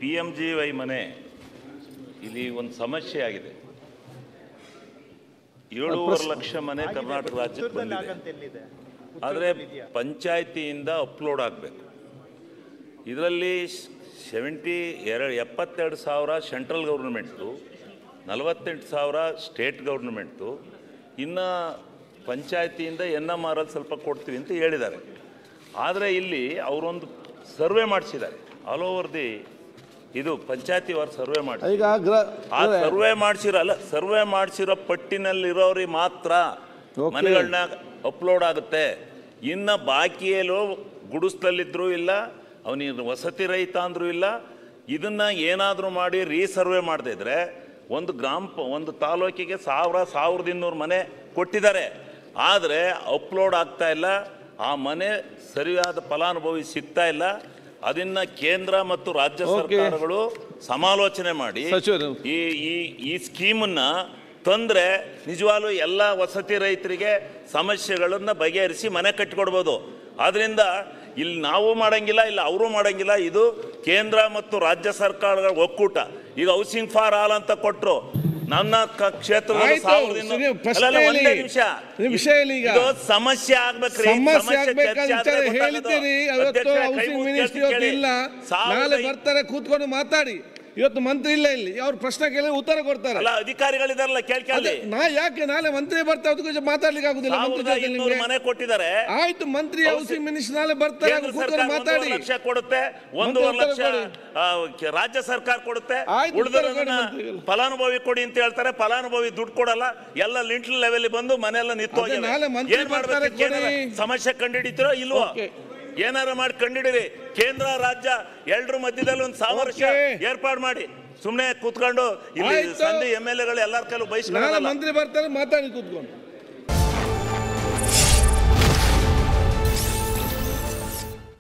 PMGY ಮನೆ ಇಲ್ಲಿ ಒಂದು ಸಮಸ್ಯೆ ಆಗಿದೆ. 7.5 ಲಕ್ಷ ಮನೆ ಕರ್ನಾಟಕ ರಾಜ್ಯಕ್ಕೆ ಬಂದಿದೆ. ಆದರೆ ಪಂಚಾಯತಿಯಿಂದ ಅಪ್ಲೋಡ್ ಆಗಬೇಕು. ಇದರಲ್ಲಿ 72,000 ಸೆಂಟ್ರಲ್ ಗೌರ್ಮೆಂಟು, 48,000 ಸ್ಟೇಟ್ ಗೌರ್ಮೆಂಟು, ಇನ್ನು ಪಂಚಾಯತಿಯಿಂದ NMRL ಸ್ವಲ್ಪ ಕೊಡ್ತೀವಿ ಅಂತ ಹೇಳಿದ್ದಾರೆ. ಆದರೆ ಇಲ್ಲಿ ಅವರೊಂದು ಸರ್ವೆ ಮಾಡಿಸಿದ್ದಾರೆ, ಆಲ್ ಓವರ್ ದಿ ಇದು ಪಂಚಾಯತಿ ವಾರ್ ಸರ್ವೆ ಮಾಡಿ, ಆ ಸರ್ವೆ ಮಾಡಿಸಿರೋ ಪಟ್ಟಿನಲ್ಲಿರೋರಿಗೆ ಮಾತ್ರ ಮನೆಗಳನ್ನ ಅಪ್ಲೋಡ್ ಆಗುತ್ತೆ. ಇನ್ನು ಬಾಕಿಯಲ್ಲೂ ಗುಡಿಸ್ದಲ್ಲಿದ್ರೂ ಇಲ್ಲ, ಅವನಿಗೆ ವಸತಿ ರಹಿತ ಅಂದ್ರೂ ಇಲ್ಲ. ಇದನ್ನ ಏನಾದರೂ ಮಾಡಿ ರೀಸರ್ವೆ ಮಾಡದೇ ಇದ್ರೆ ಒಂದು ತಾಲೂಕಿಗೆ 1,200 ಮನೆ ಕೊಟ್ಟಿದ್ದಾರೆ. ಆದರೆ ಅಪ್ಲೋಡ್ ಆಗ್ತಾ ಇಲ್ಲ, ಆ ಮನೆ ಸರಿಯಾದ ಫಲಾನುಭವಿ ಸಿಗ್ತಾ ಇಲ್ಲ. ಅದನ್ನ ಕೇಂದ್ರ ಮತ್ತು ರಾಜ್ಯ ಸರ್ಕಾರಗಳು ಸಮಾಲೋಚನೆ ಮಾಡಿ ಈ ಸ್ಕೀಮನ್ನ ತಂದ್ರೆ ನಿಜವಾಗ್ಲೂ ಎಲ್ಲ ವಸತಿ ರೈತರಿಗೆ ಸಮಸ್ಯೆಗಳನ್ನ ಬಗೆಹರಿಸಿ ಮನೆ ಕಟ್ಟಿಕೊಡ್ಬೋದು. ಆದ್ರಿಂದ ಇಲ್ಲಿ ನಾವು ಮಾಡಂಗಿಲ್ಲ, ಇಲ್ಲ ಅವರು ಮಾಡಂಗಿಲ್ಲ. ಇದು ಕೇಂದ್ರ ಮತ್ತು ರಾಜ್ಯ ಸರ್ಕಾರಗಳ ಒಕ್ಕೂಟ. ಈಗ ಹೌಸಿಂಗ್ ಫಾರ್ ಆಲ್ ಅಂತ ಕೊಟ್ಟರು. ನನ್ನ ಕ್ಷೇತ್ರದಲ್ಲಿ ಸಮಸ್ಯೆ ಆಗ್ಬೇಕ್ರಿ, ಬರ್ತಾರೆ ಕೂತ್ಕೊಂಡು ಮಾತಾಡಿ. ಇವತ್ತು ಮಂತ್ರಿ ಇಲ್ಲ, ಇಲ್ಲಿ ಅವ್ರು ಪ್ರಶ್ನೆ ಕೇಳಿ ಉತ್ತರ ಕೊಡ್ತಾರೆ. ಅಧಿಕಾರಿಗಳಿದಾರಲ್ಲ, ಕೇಳ್ಕೊಳ್ಳಿ. ಯಾಕೆ ನಾಳೆ ಮಂತ್ರಿ ಬರ್ತಾರೆ, ಅದಕ್ಕೆ ಮಾತಾಡ್ಲಿಕ್ಕೆ ಆಗುದಿಲ್ಲ. ಮನೆ ಕೊಟ್ಟಿದ್ದಾರೆ, ಆಯ್ತು. ಮಂತ್ರಿ ಹೌಸಿಂಗ್ ಮಿನಿಸ್ಟರ್ ನಾಳೆ ಬರ್ತಾರೆ, ಕೂತ್ಕೊಂಡು ಮಾತಾಡಿ. 1 ಲಕ್ಷ ಕೊಡುತ್ತೆ, 1.5 ಲಕ್ಷ ರಾಜ್ಯ ಸರ್ಕಾರ ಕೊಡುತ್ತೆ. ಉಳಿದವರನ್ನ ಫಲಾನುಭವಿ ಕೊಡಿ ಅಂತ ಹೇಳ್ತಾರೆ. ಫಲಾನುಭವಿ ದುಡ್ಡು ಕೊಡಲ್ಲ, ಎಲ್ಲ ಲಿಂಟಲ್ ಲೆವೆಲ್ ಬಂದು ಮನೆಯೆಲ್ಲ ನಿಂತು ಹೋಗಿದೆ. ಏನ್ ಮಾಡ್ಬೇಕು? ಸಮಸ್ಯೆ ಕಂಡುಹಿಡಿತೀರೋ ಇಲ್ವೋ? ಏನಾರ ಮಾಡಿ ಕಂಡುಹಿಡಿರಿ. ಕೇಂದ್ರ ರಾಜ್ಯ ಎರಡರ ಮಧ್ಯದಲ್ಲಿ ಒಂದು ಸಾಮರಸ್ಯ ಏರ್ಪಾಡು ಮಾಡಿ. ಸುಮ್ಮನೆ ಕೂತ್ಕೊಂಡು ಇಲ್ಲಿ ಸಂಧಿ MLAಗಳು ಎಲ್ಲರ ಕೈಲೂ ಬಯಸ್ಕೊಂಡು ಮಂತ್ರಿ ಬರ್ತಾರೆ, ಮಾತಾಡಿ ಕೂತ್ಕೊಂಡು